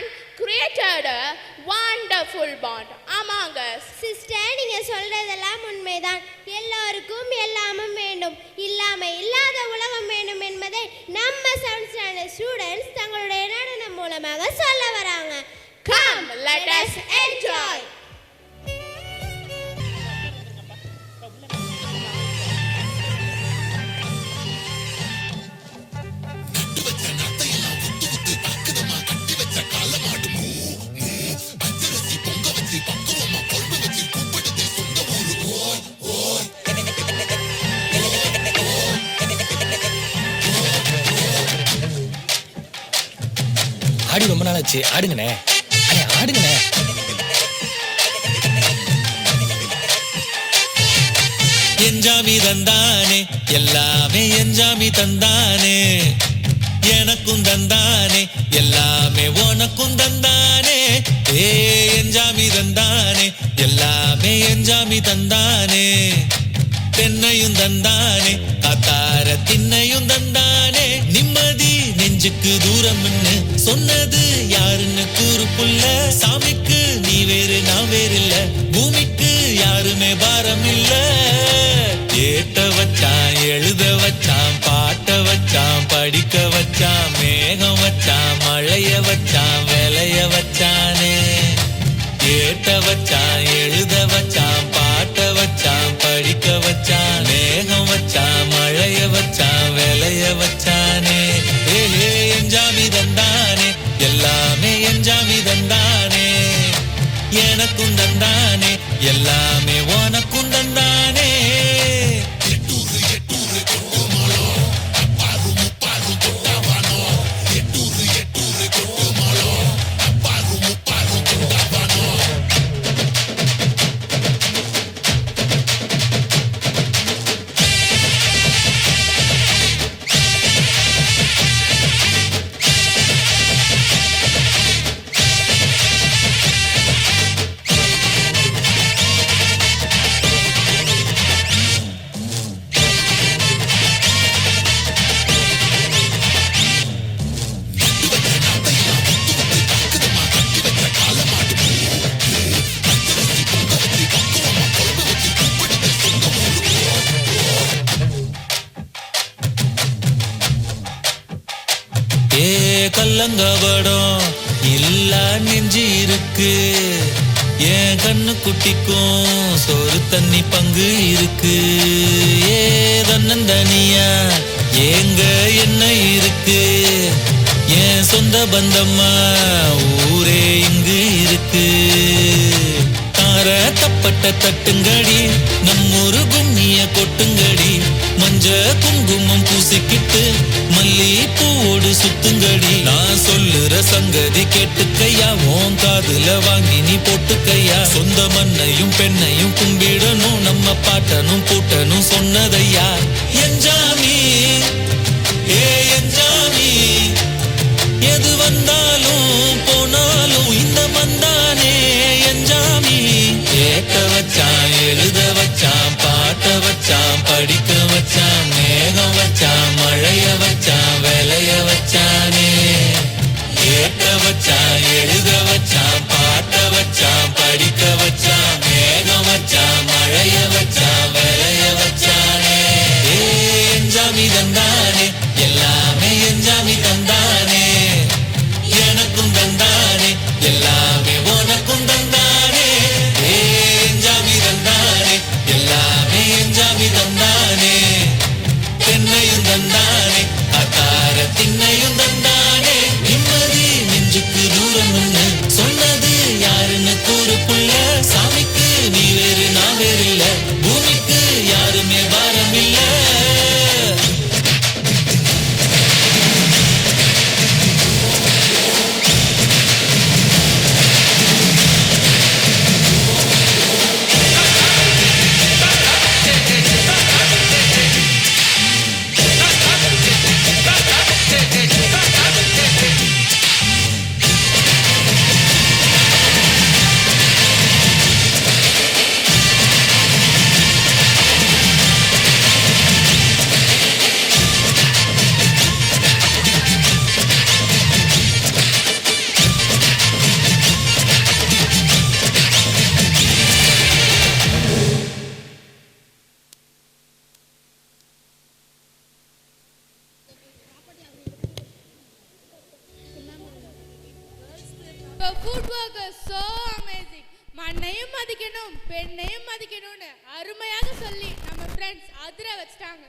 man created a wonderful bond among us. Sister, நீங்க சொல்றதெல்லாம் உண்மைதான். எல்லாருக்கும் எல்லாமும் வேண்டும். இல்லாம இல்லாத உலகம் வேண்டும் என்பதை நம்ம 7th standard students தங்களுடைய நடனம் மூலமாக சொல்ல வராங்க. Come, let us enjoy. ஆடி ரொம்ப நாள் ஆச்சு. ஆடுங்கண்ணே, ஆடுங்கண்ணே. என்ஜாமி தந்தானே, எல்லாமே என்ஜாமி தந்தானே, எனக்கும் தந்தானே, எல்லாமே உனக்கும் தந்தானே. ஏ என்ஜாமி தந்தானே, எல்லாமே என்ஜாமி தந்தானே, தென்னையும் தந்தானே, காத்தார திண்ணையும் தந்தானே. நிம்மதி நெஞ்சுக்கு தூரம் சொன்னது யாருன்னு கூறு புள்ள. சாமிக்கு நீ வேறு நான் வேறு இல்ல, பூமிக்கு யாருமே பாரம் இல்ல. ஏட்ட வச்சான், எழுத வச்சான், பாட்ட வச்சான், படிக்க வச்சான், மேகம் வச்சான், மழைய வச்சான், விளைய வச்சானே. ஏட்ட வச்சான், எழுத வச்சான், பாட்ட வச்சான், படிக்க வச்சான், மேகம் வச்சான், மழைய வச்சான், விளைய வச்சானே. ஏ என்ஜாமி தந்தானே, எல்லாமே என்ஜாமி தந்தானே, எனக்கும் தந்தானே, எல்லாமே உனக்கும் தந்தானே. கல்லங்கபடம் இல்ல நெஞ்சு இருக்கு, என் கண்ணு குட்டிக்கும் சோறு தண்ணி பங்கு இருக்கு. ஏ தன்னந்தனியா ஏங்க என்ன இருக்கு, என் சொந்த பந்தம்மா ஊரே இங்கு இருக்கு. தார தப்பட்ட தட்டுங்கடி, நம்மொரு கும்மிய கொட்டுங்கடி, மஞ்ச குங்குமம் பூசிக்கிட்டு மல்லி பூவோடு சுத்துங்கடி. நான் சொல்லுற சங்கதி கேட்டுக்கையா, உன் காதுல வாங்கி நீ போட்டுக்கையா. சொந்த மண்ணையும் பெண்ணையும் கும்பிடணும், நம்ம பாட்டனும் பூட்டனும் சொன்னதையா. என்ஜாமி ஏ என்ஜாமி, எது வந்தாலும் போனாலும் இந்த மந்தானே என்ஜாமி. கேட்க வச்சான், எழுத வச்சான், பாட்ட வச்சான், படிக்க வச்சான், மேகம் வச்சான், மழைய வச்சான், விளைய வச்சானே. கேட்க வச்சான், எழுத வச்சான், பாட்ட வச்சான், படிக்க வச்சான், மேகம் வச்சான், மழைய வச்சான், விளைய வச்சானே. ஏ என்ஜாமி தந்தானே, எல்லாமே என்ஜாமி தந்தானே, எனக்கும் தந்தானே, எல்லாமே உனக்கும் தந்தானே. ஏ என்ஜாமி தந்தானே, எல்லாமே என்ஜாமி தந்தானே, தென்னையும் தந்தானே, காத்தார திண்ணையும் தந்தானே. நிம்மதி நெஞ்சுக்கு தூரம் சொன்னது யாருன்னு கூறு புள்ள. சாமிக்கு நீ வேறு நான் வேறு இல்ல, பூமிக்கு யாருமே பாரம் இல்ல. Your footwork is so amazing. மண்ணையும் மதிக்கணும் பெண்ணையும் மதிக்கணும்னு அருமையாக சொல்லி நம்ம ஃப்ரெண்ட்ஸ் அதிர வச்சிட்டாங்க.